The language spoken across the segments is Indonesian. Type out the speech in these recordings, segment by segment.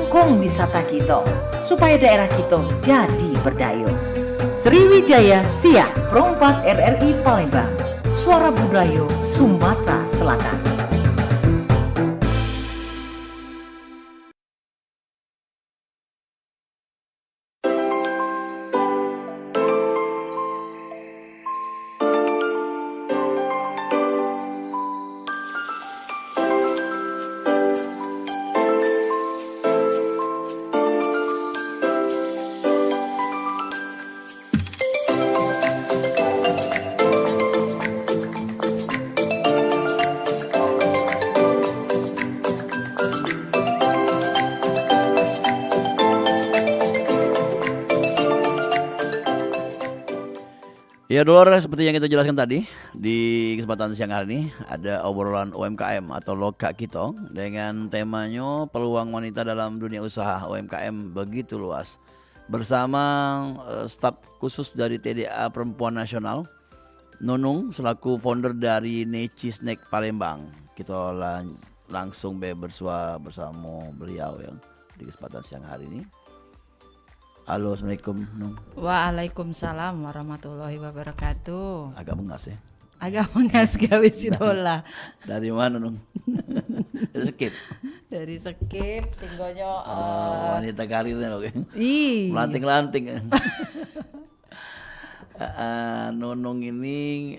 dukung wisata kita supaya daerah kita jadi berdaya. Sriwijaya Siak Perompak RRI Palembang, Suara Budaya Sumatera Selatan. Ya Dulur, seperti yang kita jelaskan tadi, di kesempatan siang hari ini ada obrolan UMKM atau Loka Kita dengan temanya peluang wanita dalam dunia usaha UMKM begitu luas. Bersama staf khusus dari TDA Perempuan Nasional, Nunung selaku founder dari Neci Snack Palembang. Kita langsung bersua bersama beliau ya di kesempatan siang hari ini. Halo, Assalamualaikum Nung. Waalaikumsalam warahmatullahi wabarakatuh. Agak mengas ya. Agak mengas gawe sidola. Dari mana Nung? Dari Skip. Dari Skip singgonya wanita karirnya loh. Ih. Melanting-lanting. Nunung ini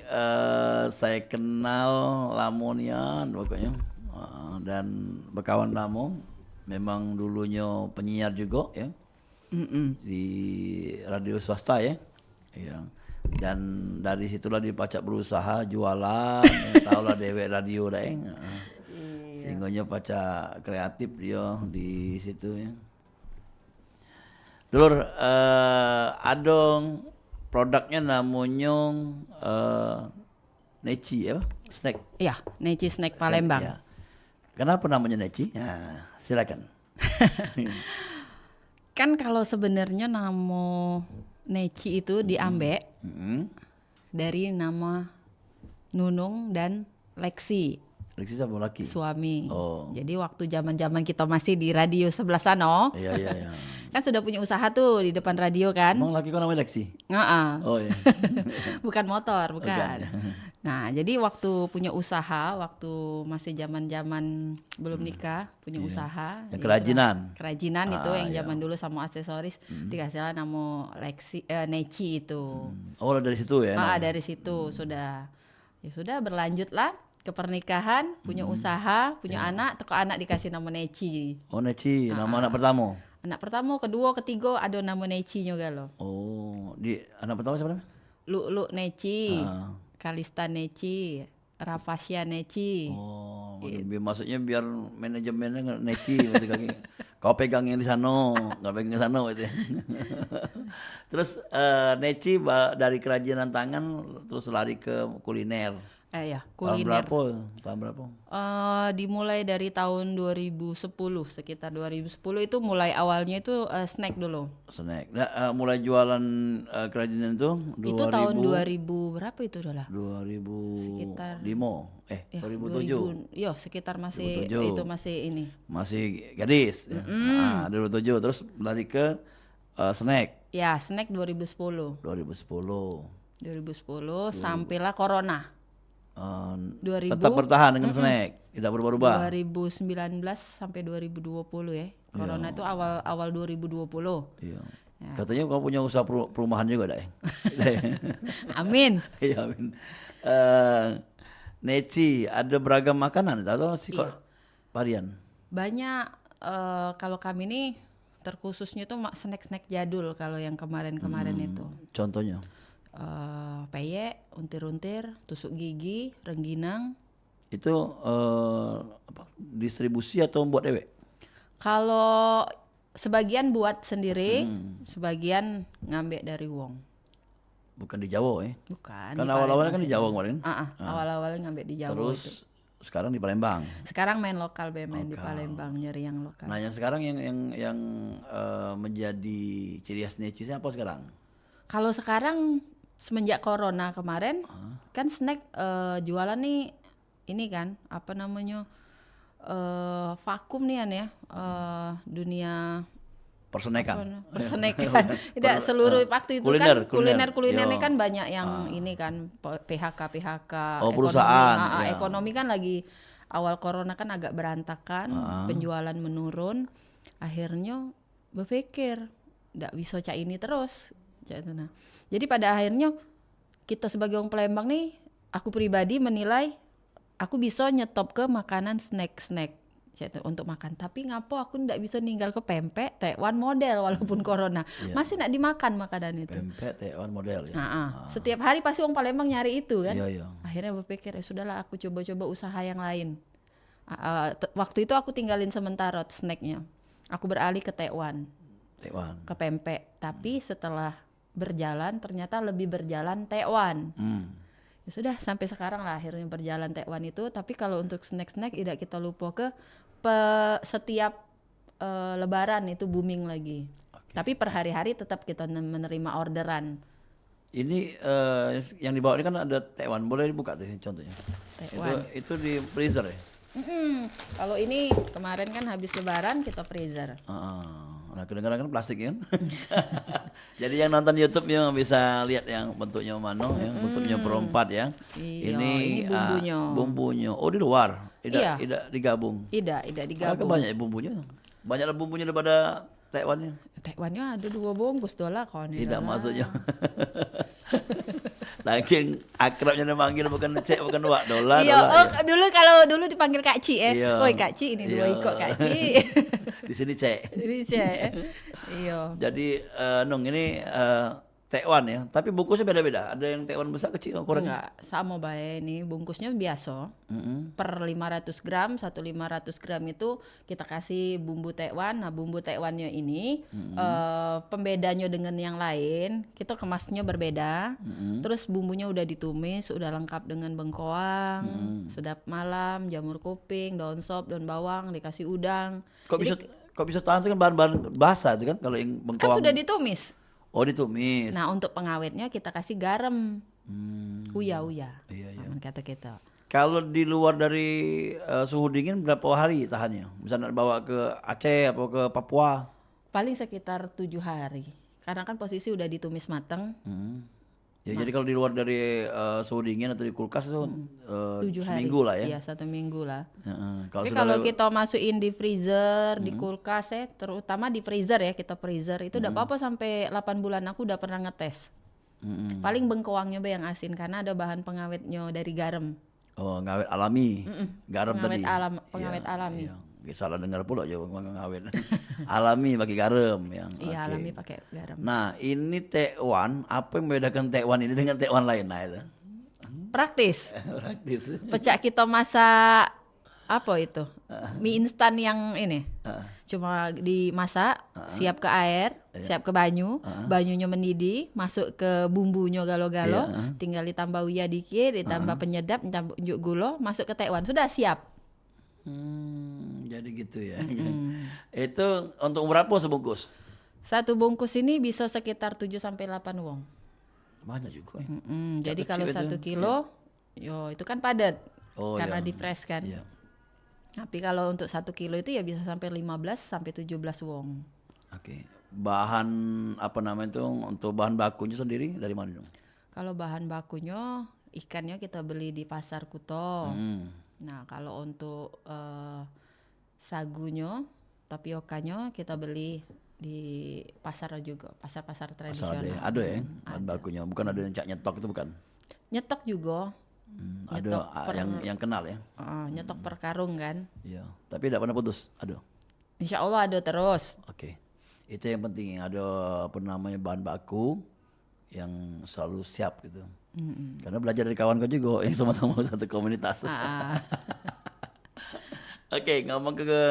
saya kenal lamonnya pokoknya. Dan berkawan lama. Memang dulunya penyiar juga ya. Di radio swasta ya. Dan dari situlah dipacak berusaha jualan tahulah dewek radio dah sehingga pacak kreatif dia di situ ya. Dulur adong produknya namanya Neci ya snack. Iya, Neci Snack Palembang. Ya. Kenapa namanya Neci? Nah, silakan. Kan kalau sebenarnya nama Neci itu diambil dari nama Nunung dan Lexi. Lexi sama laki. Suami. Oh. Jadi waktu zaman-zaman kita masih di radio sebelah sana. Iya. Kan sudah punya usaha tuh di depan radio kan. Emang laki kau namanya Lexi? Oh iya. Bukan motor, bukan. Ya. Nah, jadi waktu punya usaha, waktu masih zaman-zaman belum nikah, punya usaha. Yang kerajinan. Kerajinan itu yang zaman dulu sama aksesoris dikasihlah nama Neci itu. Oh, dari situ ya. Dari situ sudah. Ya sudah berlanjutlah ke pernikahan, punya usaha, punya anak, teko anak dikasih nama Neci. Oh, Neci, nama anak pertama. Anak pertama, kedua, ketiga ada nama Neci juga loh. Oh, di anak pertama siapa namanya? Lu Neci. Kalista Neci, Rafasya Neci. Oh, maksudnya biar manajemennya Neci berarti kaki. Kau pegang yang di sana, nggak pegang di sana gitu. Terus Neci dari kerajinan tangan terus lari ke kuliner. Ya, kuliner. Tahun berapa? Dimulai dari tahun 2010, sekitar 2010 itu mulai awalnya itu snack dulu. Snack. Nah, mulai jualan kerajinan itu 2000. Itu tahun 2000 berapa itu adalah? 2005. Sekitar 2007. Iya, sekitar masih 2007. itu masih ini. Masih gadis. 2007 terus lari ke snack. Ya, snack 2010. 2010 sampailah corona. 2000, tetap bertahan dengan snack, tidak berubah-ubah. 2019 sampai 2020 ya. Corona itu awal 2020. Iya. Ya. Katanya kau punya usaha perumahan juga dah. Amin. Iya, amin. Neci, ada beragam makanan atau sih kok varian? Banyak kalau kami nih terkhususnya tuh snack-snack jadul kalau yang kemarin-kemarin itu. Contohnya? Peyek, untir-untir, tusuk gigi, rengginang. Itu distribusi atau buat dewek? Kalau sebagian buat sendiri, sebagian ngambil dari wong. Bukan di Jawa ya? Bukan. Kan awal-awalnya kan di Jawa kemarin. Awal-awalnya ngambil di Jawa. Terus itu. Sekarang di Palembang. Sekarang main lokal, main di Palembang, nyari yang lokal. Nah, yang sekarang yang menjadi ciri khas Neci apa sekarang? Kalau sekarang semenjak corona kemarin kan snack jualan nih ini kan apa namanya vakum nih An ya, dunia Persenekan. persenekan. Tidak seluruh waktu itu kan kuliner. kulinernya Yo. kan banyak yang ini kan PHK Oh, ekonomi. perusahaan, ya. Ekonomi kan lagi awal corona kan agak berantakan, penjualan menurun. Akhirnya berpikir nggak bisa cak ini terus. Nah, jadi pada akhirnya kita sebagai orang Palembang nih, aku pribadi menilai aku bisa nyetop ke makanan snack untuk makan, tapi ngapo aku ndak bisa ninggal ke pempek Taiwan model walaupun corona masih nak dimakan makanan itu. Pempek Taiwan model ya. Setiap hari pasti orang Palembang nyari itu kan. Iya. Akhirnya berpikir sudahlah aku coba-coba usaha yang lain. Waktu itu aku tinggalin sementara snacknya, aku beralih ke Taiwan, ke pempek. Tapi setelah berjalan ternyata lebih berjalan Taiwan. Ya sudah sampai sekarang lah akhirnya berjalan Taiwan itu. Tapi kalau untuk snack tidak kita lupa ke setiap lebaran itu booming lagi. Tapi per hari-hari tetap kita menerima orderan. Ini yang dibawa ini kan ada Taiwan, boleh dibuka tuh contohnya. Taiwan. Itu di freezer ya. Kalau ini kemarin kan habis lebaran kita freezer. Nah kedengaran kan plastik ya. Jadi yang nonton YouTube yang bisa lihat yang bentuknya mana, yang bentuknya perempat ya. Iya, ini bumbunya. Bumbunya. Oh di luar, tidak digabung. Tidak digabung. Banyak ya bumbunya. Banyaklah bumbunya daripada Taiwannya. Taiwannya ada 2 bungkus dolar kon. Tidak maksudnya. Saking akrabnya manggil bukan cek bukan wak dolar. Iya, ya. Dulu dipanggil Kak Ci Iya. Woi Kak Ci, ini 2 ikut Kak Ci. Di sini cek. Ini Cek. Iya. Jadi Nung ini Taiwan ya, tapi bungkusnya beda-beda. Ada yang Taiwan besar kecil ukurannya. Enggak, sama bae ini bungkusnya biasa. Per 500 gram, 500 gram itu kita kasih bumbu Taiwan. Nah, bumbu Taiwannya ini pembedanya dengan yang lain, kita kemasnya berbeda. Terus bumbunya udah ditumis, udah lengkap dengan bengkoang, sedap malam, jamur kuping, daun sop, daun bawang, dikasih udang. Kok bisa tahan itu kan bahan-bahan basah itu kan kalau yang Kan bengkoang. sudah ditumis. Oh ditumis. Nah, untuk pengawetnya kita kasih garam. Uya. Iya. Aman kata kita. Kalau di luar dari suhu dingin berapa hari tahannya? Misalnya bawa ke Aceh atau ke Papua? Paling sekitar 7 hari. Karena kan posisi udah ditumis mateng. Ya, jadi kalau di luar dari suhu dingin atau di kulkas itu 7 hari. seminggu lah ya. Iya, 1 minggu lah. Kalau Tapi kalau kita masukin di freezer, di kulkas terutama di freezer ya, kita freezer itu udah apa-apa sampai 8 bulan aku udah pernah ngetes. Paling bengkoangnya yang asin karena ada bahan pengawetnya dari garam. Oh, ngawet alami. Garam Pengawet tadi. pengawet alami. Iya. Salah dengar pula aja ngawet. Alami pakai garam yang. Iya, oke. alami pakai garam. Nah, ini Taiwan, apa yang membedakan Taiwan ini dengan Taiwan lain? Nah, itu. Praktis. Praktis. Pecah kita masak apa itu? Mie instan yang ini. Cuma dimasak, siap ke air, siap ke banyu, banyunya mendidih, masuk ke bumbunya galo-galo, tinggal ditambah uya dikit, ditambah penyedap, ditambah gula, masuk ke Taiwan, sudah siap. Jadi gitu ya. Itu untuk berapa sebungkus? 1 bungkus ini bisa sekitar 7 sampai 8 wong. Banyak juga. Jadi kalau kecil 1 itu, kilo, yo itu kan padat. Oh, karena iya. di fresh kan. Iya. Tapi kalau untuk 1 kilo itu ya bisa sampai 15 sampai 17 wong. Oke. Bahan apa namanya itu untuk bahan bakunya sendiri dari mana dong? Kalau bahan bakunya ikannya kita beli di pasar Kuto. Nah, kalau untuk sagunya, tapiokanya kita beli di pasar juga, pasar-pasar tradisional. Ada ya bahan bakunya. Bukan ada yang cak nyetok itu bukan? Nyetok juga. Ada yang kenal ya. Nyetok per karung kan. Iya. Tapi tidak pernah putus. Ada. Insya Allah ada terus. Oke. Itu yang penting. Ada apa namanya bahan baku yang selalu siap gitu. Karena belajar dari kawan kau juga yang sama-sama satu komunitas. Oke, ngomong ke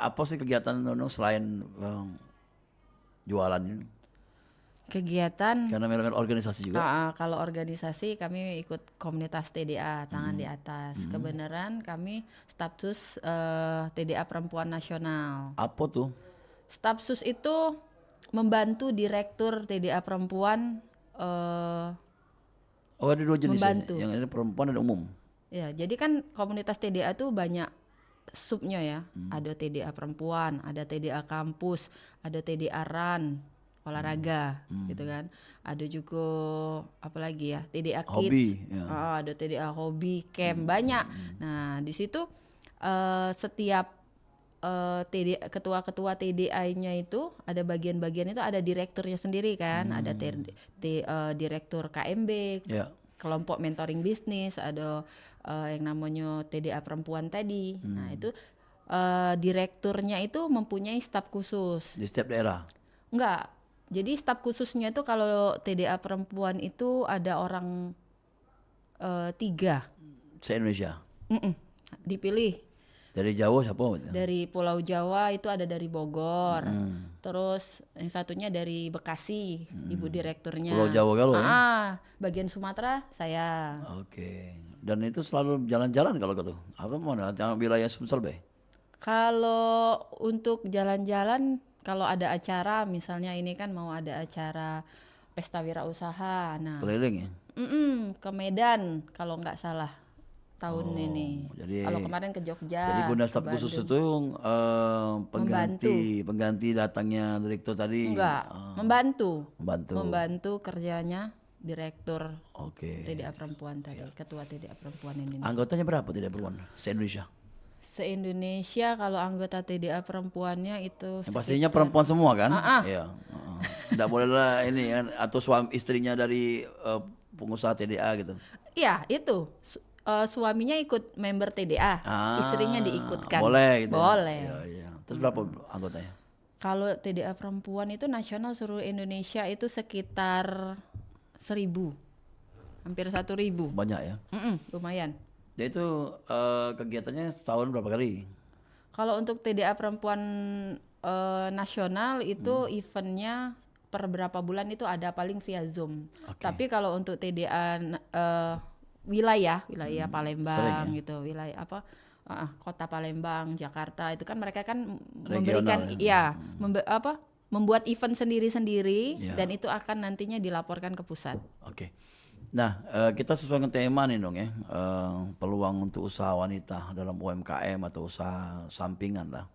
apa sih kegiatan Nono selain jualan ini? Kegiatan Karena memang organisasi juga. kalau organisasi kami ikut komunitas TDA tangan di atas. Kebenaran kami stafsus TDA Perempuan Nasional. Apa tuh? Stafsus itu membantu direktur TDA Perempuan. Ada 2 jenis Membantu. ya? Yang ini perempuan dan umum. Ya, jadi kan komunitas TDA tuh banyak subnya ya. Ada TDA perempuan, ada TDA kampus, ada TDA RAN, olahraga gitu kan. Ada juga apa lagi ya? TDA kids. Hobi, ya. Ada TDA hobi, camp banyak. Nah, di situ setiap ketua-ketua TDA-nya itu ada bagian-bagian itu ada direkturnya sendiri kan. Ada direktur KMB, Ya. kelompok mentoring bisnis, ada yang namanya TDA perempuan tadi. Nah, itu direkturnya itu mempunyai staf khusus. Di setiap daerah. Enggak. Jadi staf khususnya itu kalau TDA perempuan itu ada orang 3 Se-Indonesia. dipilih. Dari Jawa siapa? Dari Pulau Jawa itu ada dari Bogor. Terus yang satunya dari Bekasi, ibu direkturnya. Pulau Jawa kalau ya? Bagian Sumatera saya. Oke. Dan itu selalu jalan-jalan kalau gitu. Apa mana? Jangan wilayah Sumsel be. Kalau untuk jalan-jalan, kalau ada acara, misalnya ini kan mau ada acara pesta wirausaha. Nah, Keliling ya. ke Medan kalau nggak salah tahun ini. jadi- Kalau kemarin ke Jogja. Jadi guna ke staf khusus Bandung. itu pengganti datangnya direktur tadi. Enggak, membantu Membantu. kerjanya direktur Oke. TDA perempuan tadi, ketua TDA perempuan Indonesia. Anggotanya berapa tidak perempuan? Se-Indonesia. Se-Indonesia kalau anggota TDA perempuannya itu Yang pastinya perempuan semua kan? Ah, Iya. Tidak boleh lah ini kan atau suami istrinya dari pengusaha TDA gitu. Iya, itu suaminya ikut member TDA, istrinya diikutkan. Boleh gitu. Boleh. Iya, iya. Terus berapa anggotanya? Kalau TDA perempuan itu nasional seluruh Indonesia itu sekitar 1.000, hampir 1.000. Banyak ya. Lumayan. Dia itu kegiatannya setahun berapa kali? Kalau untuk TDA perempuan nasional itu eventnya per berapa bulan itu ada paling via Zoom. Tapi kalau untuk TDA wilayah Palembang Sering, gitu, wilayah apa kota Palembang, Jakarta itu kan mereka kan Regional, memberikan membuat event sendiri-sendiri Ya. dan itu akan nantinya dilaporkan ke pusat. Oke. Nah, kita sesuai dengan tema nih dong ya, peluang untuk usaha wanita dalam UMKM atau usaha sampingan lah.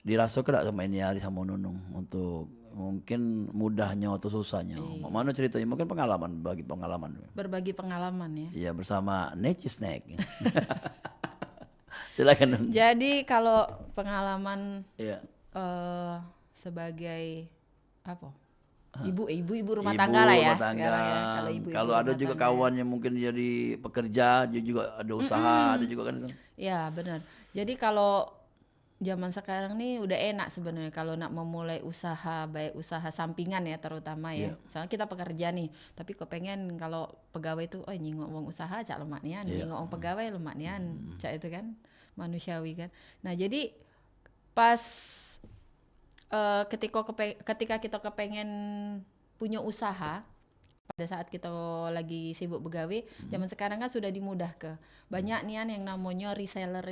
Dirasa tidak sama ini hari sama Nunung untuk mungkin mudahnya atau susahnya. Mana ceritanya? Mungkin berbagi pengalaman. Berbagi pengalaman ya. Iya bersama Neci Snack. Silakan. Nun. Jadi kalau pengalaman Iya. sebagai apa? Ibu rumah tangga lah ya. Rumah tangga. Sekarang ya. Kalau ibu Kalau ada rumah juga tangga kawan yang mungkin jadi pekerja, dia juga ada usaha, ada juga kan. ya benar. Jadi kalau zaman sekarang nih udah enak sebenarnya kalau nak memulai usaha, baik usaha sampingan ya terutama ya. Soalnya kita pekerja nih, tapi kepengen kalau pegawai itu, nyingok wong usaha cak lemak nian, nyingok wong pegawai lemak nian, cak itu kan manusiawi kan. Nah jadi pas ketika kita kepengen punya usaha pada saat kita lagi sibuk begawe, zaman sekarang kan sudah dimudahkan. Banyak nian yang namanya reseller.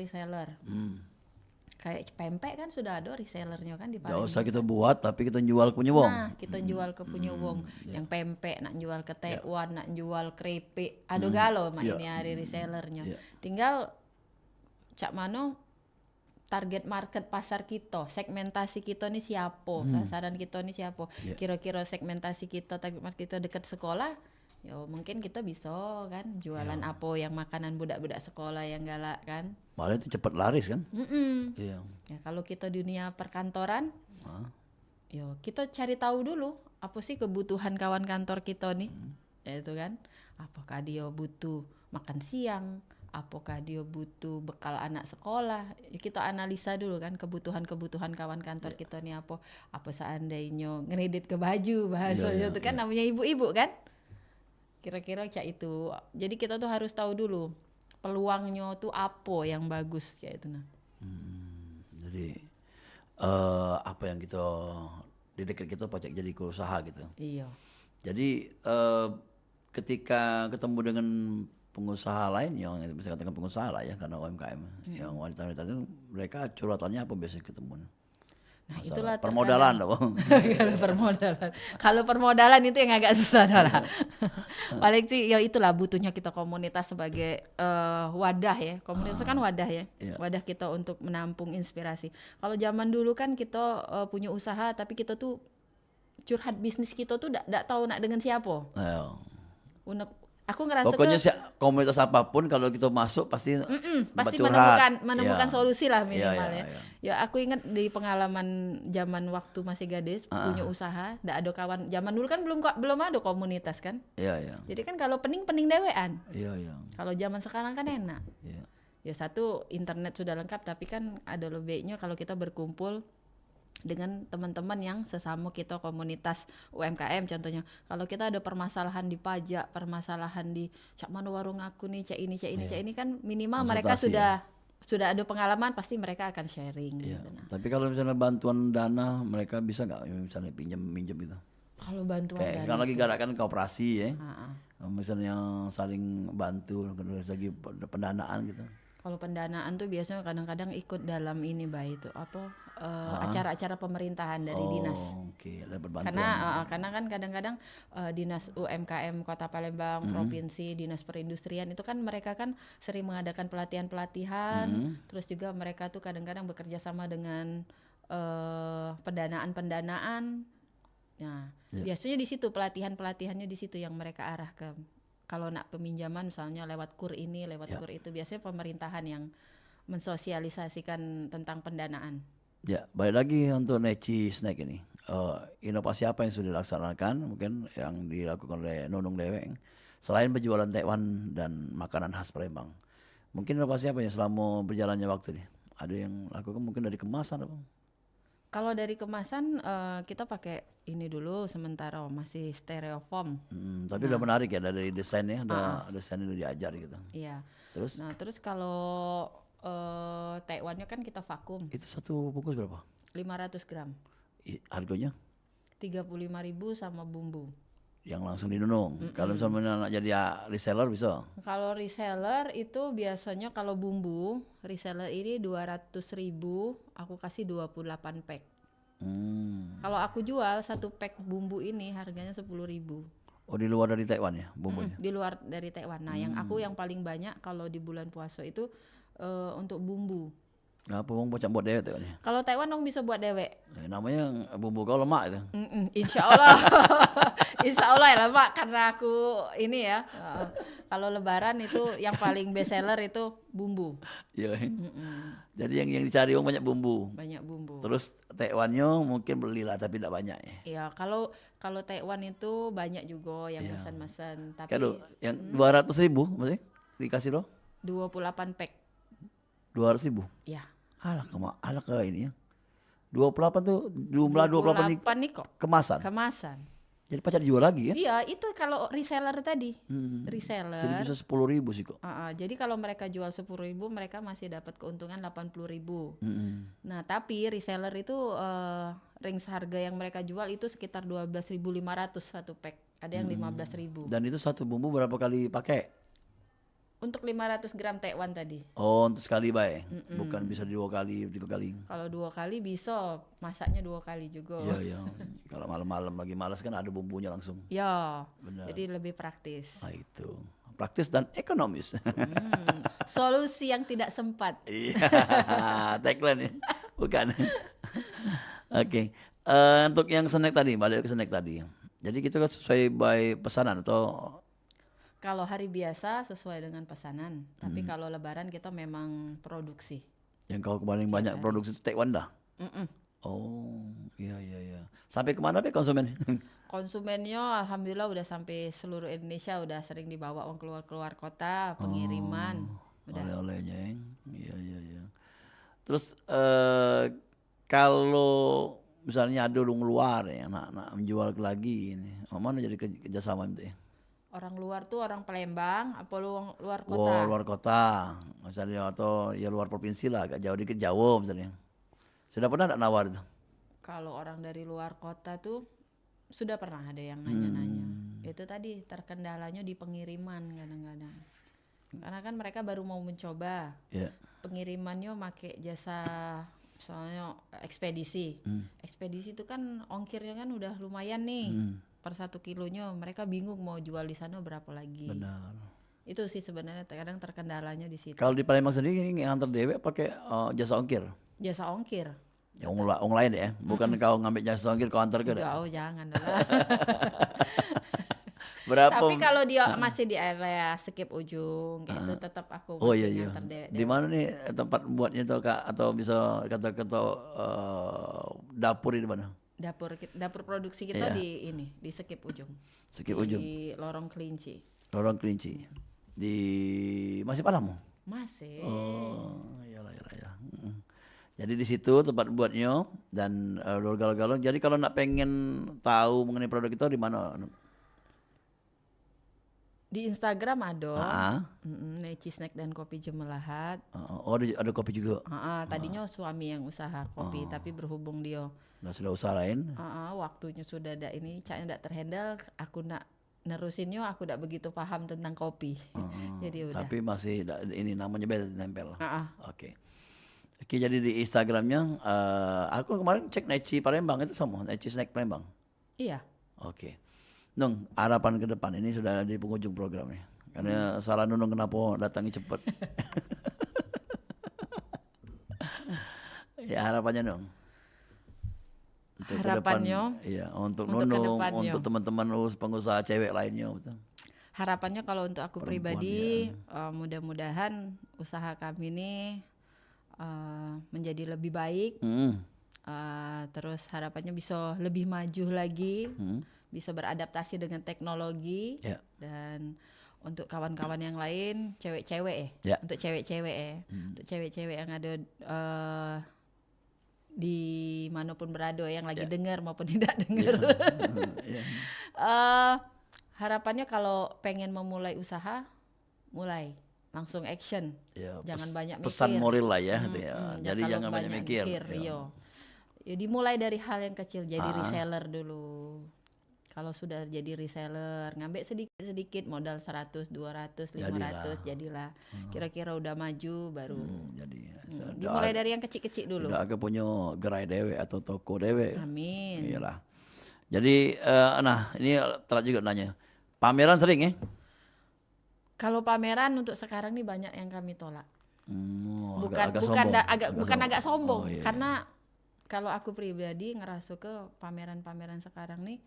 Kayak pempek kan sudah ada resellernya kan di Gak Palembang. usah kita buat, tapi kita jual punya wong. Nah, kita jual ke punya wong. Yang pempek nak jual ke tekwan, nak jual keripik. Ada galo mak ini hari resellernya. Tinggal cak mano target market pasar kita, segmentasi kita nih siapa, sasaran kita nih siapa. Kira-kira segmentasi kita, target market kita dekat sekolah, ya mungkin kita bisa kan jualan apa yang makanan budak-budak sekolah yang galak kan. Malah itu cepat laris kan? Iya. Ya kalau kita dunia perkantoran, yo kita cari tahu dulu apa sih kebutuhan kawan kantor kita nih, ya itu kan. Apakah dia butuh makan siang, apakah dia butuh bekal anak sekolah, ya kita analisa dulu kan kebutuhan kawan kantor kita nih apa seandainya ngeredit ke baju bahasanya itu kan namanya ibu-ibu kan. Kira-kira cak itu. Jadi kita tuh harus tahu dulu peluangnya tuh apa yang bagus kayak itu nah. Jadi apa yang kita di dekat kita pacak jadi usaha gitu. Iya. Jadi ketika ketemu dengan pengusaha lain yang bisa katakan pengusaha lah ya karena UMKM yang wanita-wanita itu mereka curhatannya apa biasanya ketemu? Nah, itulah permodalan terkadang. Kalau permodalan itu yang agak susah lah. Paling sih ya itulah butuhnya kita komunitas sebagai wadah ya. Komunitas kan wadah ya. Iya. Wadah kita untuk menampung inspirasi. Kalau zaman dulu kan kita punya usaha tapi kita tuh curhat bisnis kita tuh ndak tahu nak dengan siapa. Ayo. Aku ngerasa Pokoknya komunitas apapun kalau kita masuk pasti pasti curhat. menemukan Ya. solusi lah minimal Ya. Ya aku ingat di pengalaman zaman waktu masih gadis punya usaha, ndak ada kawan. Zaman dulu kan belum ada komunitas kan. Iya. Jadi kan kalau pening dewean. Iya. Kalau zaman sekarang kan enak. Iya. Ya satu internet sudah lengkap tapi kan ada lebihnya kalau kita berkumpul dengan teman-teman yang sesama kita komunitas UMKM contohnya. Kalau kita ada permasalahan di pajak, permasalahan di cak mana warung aku nih, cak ini kan minimal mereka Konsultasi, sudah ada pengalaman, pasti mereka akan sharing Iya. gitu. Nah, Tapi kalau misalnya bantuan dana mereka bisa nggak misalnya minjem gitu? kalau bantuan Kayak dari kan lagi gerakan kooperasi ya. Ah, ah. Misalnya saling bantu dari segi pendanaan gitu. Kalau pendanaan tuh biasanya kadang-kadang ikut dalam ini itu apa acara-acara pemerintahan dari dinas. Oke, ada bantuan. Karena kan kadang-kadang dinas UMKM Kota Palembang, provinsi, dinas perindustrian itu kan mereka kan sering mengadakan pelatihan-pelatihan, terus juga mereka tuh kadang-kadang bekerja sama dengan pendanaan-pendanaan. Nah, biasanya di situ pelatihannya di situ yang mereka arahkan. Kalau nak peminjaman misalnya lewat KUR ini, lewat KUR itu, biasanya pemerintahan yang mensosialisasikan tentang pendanaan. Ya, balik lagi untuk Neci Snack ini. Inovasi apa yang sudah dilaksanakan mungkin yang dilakukan oleh Nunung Deweng selain penjualan tekwan dan makanan khas Palembang? Mungkin inovasi apa yang selama berjalannya waktu nih? Ada yang lakukan mungkin dari kemasan apa? Kalau dari kemasan kita pakai ini dulu sementara masih styrofoam. Tapi udah menarik ya dari desainnya, desainnya udah diajar gitu. Iya. Terus? Nah, terus kalau tekwannya kan kita vakum. Itu satu bungkus berapa? 500 gram. Harganya? 35.000 sama bumbu. Yang langsung dinunung. Kalau misalnya nak jadi reseller bisa? Kalau reseller itu biasanya kalau bumbu reseller ini 200.000, aku kasih 28 pack. Kalau aku jual satu pack bumbu ini harganya 10.000. Oh, di luar dari Taiwan ya bumbunya? Di luar dari Taiwan. Nah, yang paling banyak kalau di bulan puasa itu untuk bumbu. Ngapa bang bocah buat dewek Taiwan ya? Kalau Taiwan dong bisa buat dewek. Namanya bumbu kau lemak itu. Insya Allah. Insya Allah ya lemak karena aku ini ya. Kalau lebaran itu yang paling best seller itu bumbu. Iya. Jadi yang dicari banyak bumbu. Banyak bumbu. Terus Taiwannya mungkin belilah tapi tidak banyak ya. Iya, kalau Taiwan itu banyak juga yang pesan-pesan, tapi Kalau yang 200.000 masih dikasih loh? 28 pack. 200.000. Ya. Alah ke ini ya. 28 tuh jumlah 28 ini 28 nih kok. kemasan. Kemasan. Jadi pacar dijual lagi ya? Iya, itu kalau reseller tadi. Jadi Reseller. bisa 10.000 sih kok. Jadi kalau mereka jual 10.000 mereka masih dapat keuntungan 80.000. Nah, tapi reseller itu range harga yang mereka jual itu sekitar 12.500 satu pack. Ada yang 15.000. Dan itu satu bumbu berapa kali pakai? Untuk 500 gram tekwan tadi. Oh, untuk sekali baik. Bukan bisa 2 kali, 3 kali. Kalau 2 kali bisa, masaknya 2 kali juga. Iya. Kalau malam-malam lagi malas kan ada bumbunya langsung. Ya, Benar. jadi lebih praktis. Nah itu. Praktis dan ekonomis. Solusi yang tidak sempat. Iya, tagline ya. Bukan. Oke. Untuk yang snack tadi, balik ke snack tadi. Jadi kita kan sesuai by pesanan atau Kalau hari biasa sesuai dengan pesanan, tapi kalau lebaran kita memang produksi. yang kau paling banyak produksi itu Taiwan dah? Oh, iya. Sampai kemana konsumen? Konsumennya alhamdulillah udah sampai seluruh Indonesia, udah sering dibawa keluar kota, pengiriman. Udah. Oleh-olehnya, iya. Terus kalau misalnya ada orang luar ya, nak menjual lagi ini, mana jadi kerjasama itu ya? Orang luar tuh orang Palembang, apa luar kota? Wow, luar kota, misalnya atau ya luar provinsi lah, agak jauh dikit Jawa misalnya. Sudah pernah ada nawar itu? Kalau orang dari luar kota tuh sudah pernah ada yang nanya-nanya. Itu tadi terkendalanya di pengiriman kadang-kadang. Karena kan mereka baru mau mencoba. Yeah. Pengirimannya pakai jasa soalnya ekspedisi. Ekspedisi itu kan ongkirnya kan udah lumayan nih. Per 1 kilonya mereka bingung mau jual di sana berapa lagi. Benar. Itu sih sebenarnya kadang terkendalanya di situ. Kalau di Palembang sendiri ngantar dewe pakai jasa ongkir. Jasa ongkir. Ya, orang lain ya, bukan kau ngambil jasa ongkir kau antar ke. Jauh jangan lah. Berapa? Tapi kalau dia masih di area Sekip Ujung gitu tetap aku Oh masih iya. nganter Di mana nih tempat buatnya tuh Kak, atau bisa kata-kata dapur di mana? Dapur produksi kita di ini di Sekip Ujung. Sekip Ujung. Di Lorong Kelinci. Lorong Kelinci. Di masih Padang? Masih. Oh, iyalah. Jadi di situ tempat buatnya dan galon-galon. Jadi kalau nak pengen tahu mengenai produk itu di mana? Di Instagram ada. Neci Snack dan Kopi Jemelahat. Oh, ada kopi juga. Tadinya suami yang usaha kopi, tapi berhubung dia Sudah usaha lain. waktunya sudah ada ini, caknya tidak terhandle, aku nak nerusinnya, aku tidak begitu paham tentang kopi. Jadi udah. Tapi masih ini namanya beda nempel. Oke. Oke, jadi di Instagramnya, aku kemarin cek Neci Palembang itu sama, Neci Snack Palembang. Iya. Oke. Nung, harapan ke depan ini sudah di penghujung program nih. Karena salah Nunung kenapa datangnya cepat. Ya harapannya Nung. Untuk Harapannya? Iya, untuk Untuk Nunung, kedepannya. untuk teman-teman pengusaha cewek lainnya. Betul. Harapannya kalau untuk aku pribadi, mudah-mudahan usaha kami ini menjadi lebih baik. Terus harapannya bisa lebih maju lagi, bisa beradaptasi dengan teknologi, dan untuk kawan-kawan yang lain, cewek-cewek untuk cewek-cewek untuk cewek-cewek yang ada di manapun berada, yang lagi dengar maupun tidak dengar. Harapannya kalau pengen memulai usaha, mulai langsung action, jangan banyak mikir. Pesan moral lah ya, gitu ya. Jadi jangan banyak mikir. Ya dimulai dari hal yang kecil, jadi reseller dulu. Kalau sudah jadi reseller, ngambil sedikit-sedikit modal 100, 200, 500 jadilah. Kira-kira udah maju baru. Dimulai dari yang kecil-kecil dulu. Udah agak punya gerai dewe atau toko dewe. Amin. Iyalah. Jadi nah ini telat juga nanya. Pameran sering ya? Kalau pameran untuk sekarang nih banyak yang kami tolak. Bukan agak sombong, karena kalau aku pribadi ngerasa ke pameran-pameran sekarang nih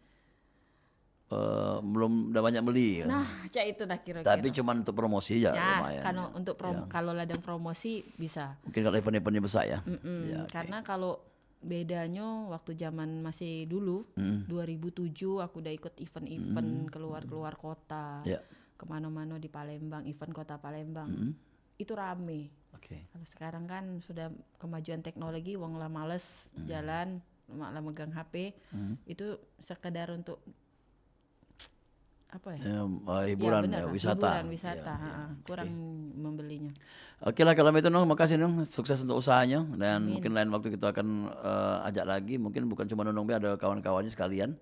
belum udah banyak beli. Nah, itu dah kira-kira. Tapi cuma untuk promosi ya lumayan. Kalau untuk kalau ladang promosi bisa. Mungkin kalau event-eventnya besar ya. Karena kalau bedanya waktu zaman masih dulu 2007 aku udah ikut event-event keluar kota. Kemana-mana di Palembang, event kota Palembang. Itu rame. Kalau sekarang kan sudah kemajuan teknologi, wong lah males jalan, malah megang HP. Itu sekedar untuk apa ya? Hiburan, wisata. Kurang membelinya. Oke lah kalau itu Nung, makasih Nung, sukses untuk usahanya dan mungkin lain waktu kita akan ajak lagi, mungkin bukan cuma Nunung, ada kawan-kawannya sekalian.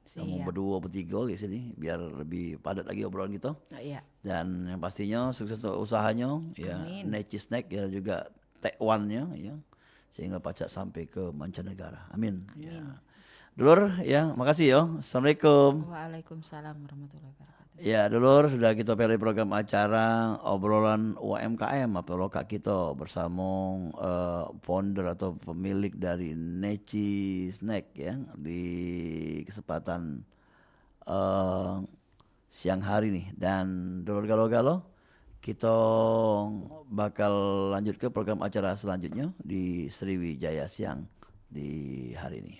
Kamu berdua bertiga di sini biar lebih padat lagi obrolan kita. Dan yang pastinya sukses untuk usahanya, ya Neci Snack ya juga Taiwan-nya ya, sehingga pacak sampai ke mancanegara. Amin. Ya. Dulur ya, makasih ya. Assalamualaikum. Waalaikumsalam warahmatullahi wabarakatuh. Ya dulur, sudah kita pilih program acara obrolan UMKM atau lokak kita bersama founder atau pemilik dari Neci Snack ya di kesempatan siang hari nih. Dan dulur galo-galo, kita bakal lanjut ke program acara selanjutnya di Sriwijaya Siang di hari ini.